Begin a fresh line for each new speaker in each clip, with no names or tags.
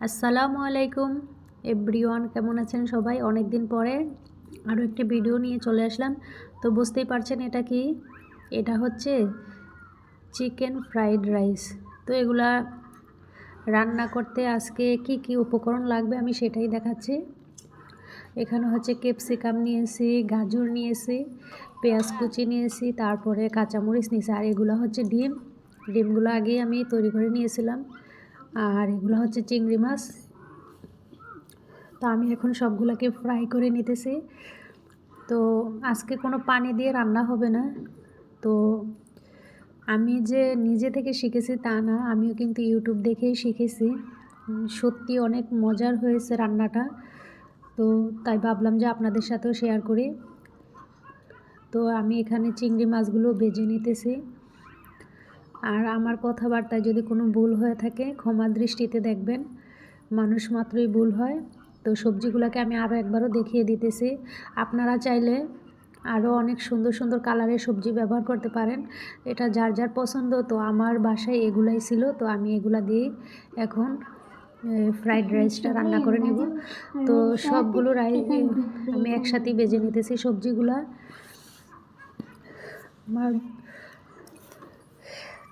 আসসালামু আলাইকুম এভরিওয়ান, কেমন আছেন সবাই? অনেক দিন পরে আরও একটি ভিডিও নিয়ে চলে আসলাম। তো বুঝতেই পারছেন এটা কি, এটা হচ্ছে চিকেন ফ্রাইড রাইস। তো এগুলা রান্না করতে আজকে কি কি উপকরণ লাগবে আমি সেটাই দেখাচ্ছি। এখানে হচ্ছে ক্যাপসিকাম নিয়েছি, গাজর নিয়েছি, পেঁয়াজ কুচি নিয়েছি, তারপরে কাঁচামরিচ নিয়েছি, আর এগুলো হচ্ছে ডিমগুলো আগেই আমি তৈরি করে নিয়েছিলাম। আর এগুলো হচ্ছে চিংড়ি মাছ। তো আমি এখন সবগুলোকে ফ্রাই করে নিতেছি। তো আজকে কোনো পানি দিয়ে রান্না হবে না। তো আমি যে নিজে থেকে শিখেছি তা না, আমিও কিন্তু ইউটিউব দেখেই শিখেছি। সত্যি অনেক মজার হয়েছে রান্নাটা। তো তাই ভাবলাম যে আপনাদের সাথেও শেয়ার করি। তো আমি এখানে চিংড়ি মাছগুলো ভেজে নিতেছি। আর আমার কথাবার্তায় যদি কোনো ভুল হয়ে থাকে ক্ষমা দৃষ্টিতে দেখবেন, মানুষ মাত্রই ভুল হয়। তো সবজিগুলোকে আমি আরও একবারও দেখিয়ে দিতেছি। আপনারা চাইলে আরও অনেক সুন্দর সুন্দর কালারের সবজি ব্যবহার করতে পারেন, এটা যার যার পছন্দ। তো আমার বাসায় এগুলাই ছিল, তো আমি এগুলা দিয়েই এখন ফ্রাইড রাইসটা রান্না করে নেব। তো সবগুলো আমি একসাথেই ভেজে নিতেছি সবজিগুলা।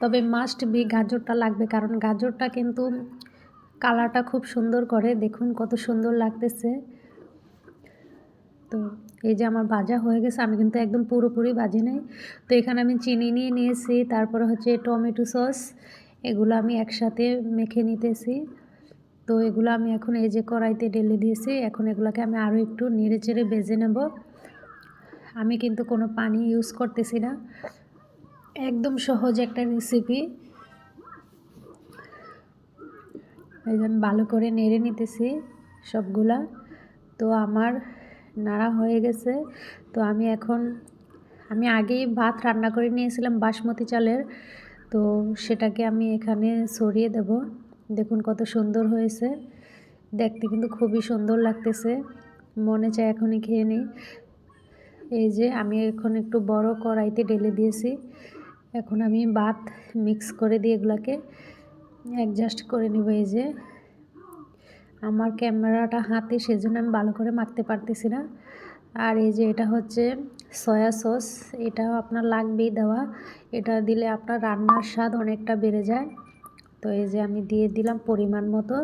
তবে মাস্ট বি গাজরটা লাগবে, কারণ গাজরটা কিন্তু কালারটা খুব সুন্দর করে। দেখুন কত সুন্দর লাগতেছে। তো এই যে আমার ভাজা হয়ে গেছে, আমি কিন্তু একদম পুরোপুরি ভাজি নাই। তো এখানে আমি চিনি নিয়ে নিয়েছি, তারপরে হচ্ছে টমেটো সস, এগুলো আমি একসাথে মেখে নিতেছি। তো এগুলো আমি এখন এই যে কড়াইতে ঢেলে দিয়েছি। এখন এগুলোকে আমি আরও একটু নেড়ে চেড়ে ভেজে নেব। আমি কিন্তু কোনো পানি ইউজ করতেছি না, একদম সহজ একটা রেসিপি। এই যে আমি ভালো করে নেড়ে নিতেছি সবগুলা। তো আমার নাড়া হয়ে গেছে। তো আমি আগেই ভাত রান্না করে নিয়েছিলাম বাসমতি চালের, তো সেটাকে আমি এখানে ছড়িয়ে দেব। দেখুন কত সুন্দর হয়েছে, দেখতে কিন্তু খুবই সুন্দর লাগতেছে, মনে চায় এখনই খেয়ে নিই। এই যে আমি এখন একটু বড় কড়াইতে ঢেলে দিয়েছি। এখন আমি ভাত মিক্স করে দিয়ে এগুলাকে অ্যাডজাস্ট করে নেব। এই যে আমার ক্যামেরাটা হাতে, সেজন্য আমি ভালো করে মাখতে পারতেছি না। আর এই যে এটা হচ্ছে সয়া সস, এটাও আপনার লাগবেই দেওয়া। এটা দিলে আপনার রান্নার স্বাদ অনেকটা বেড়ে যায়। তো এই যে আমি দিয়ে দিলাম পরিমাণ মতো।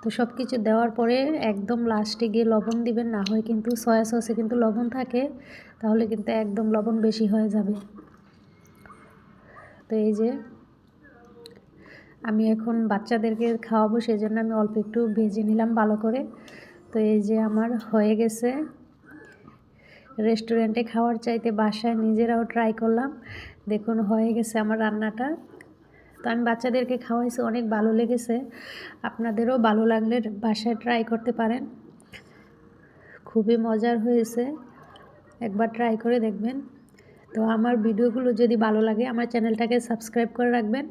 তো সব কিছু দেওয়ার পরে একদম লাস্টে গিয়ে লবণ দিবেন, না হয় কিন্তু সয়া সসে কিন্তু লবণ থাকে, তাহলে কিন্তু একদম লবণ বেশি হয়ে যাবে। তো এই যে আমি এখন বাচ্চাদেরকে খাওয়াবো, সেজন্য আমি অল্প একটু ভেজে নিলাম ভালো করে। তো এই যে আমার হয়ে গেছে। রেস্টুরেন্টে খাওয়ার চাইতে বাসায় নিজেরাও ট্রাই করলাম, দেখুন হয়ে গেছে আমার রান্নাটা। তো আমি বাচ্চাদেরকে খাওয়াইছি, অনেক ভালো লেগেছে। আপনাদেরও ভালো লাগলে বাসায় ট্রাই করতে পারেন, খুবই মজার হয়েছে, একবার ট্রাই করে দেখবেন। তো আমার ভিডিওগুলো যদি ভালো লাগে আমার চ্যানেলটাকে সাবস্ক্রাইব করে রাখবেন।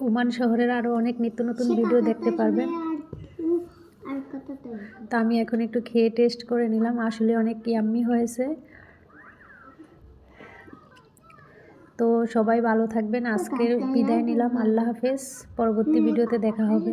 ওমান শহরের আরও অনেক নিত্য নতুন ভিডিও দেখতে পারবেন। তো আমি এখন একটু খেয়ে টেস্ট করে নিলাম, আসলে অনেক ইয়াম্মি হয়েছে। তো সবাই ভালো থাকবেন, আজকের বিদায় নিলাম, আল্লাহ হাফেজ, পরবর্তী ভিডিওতে দেখা হবে।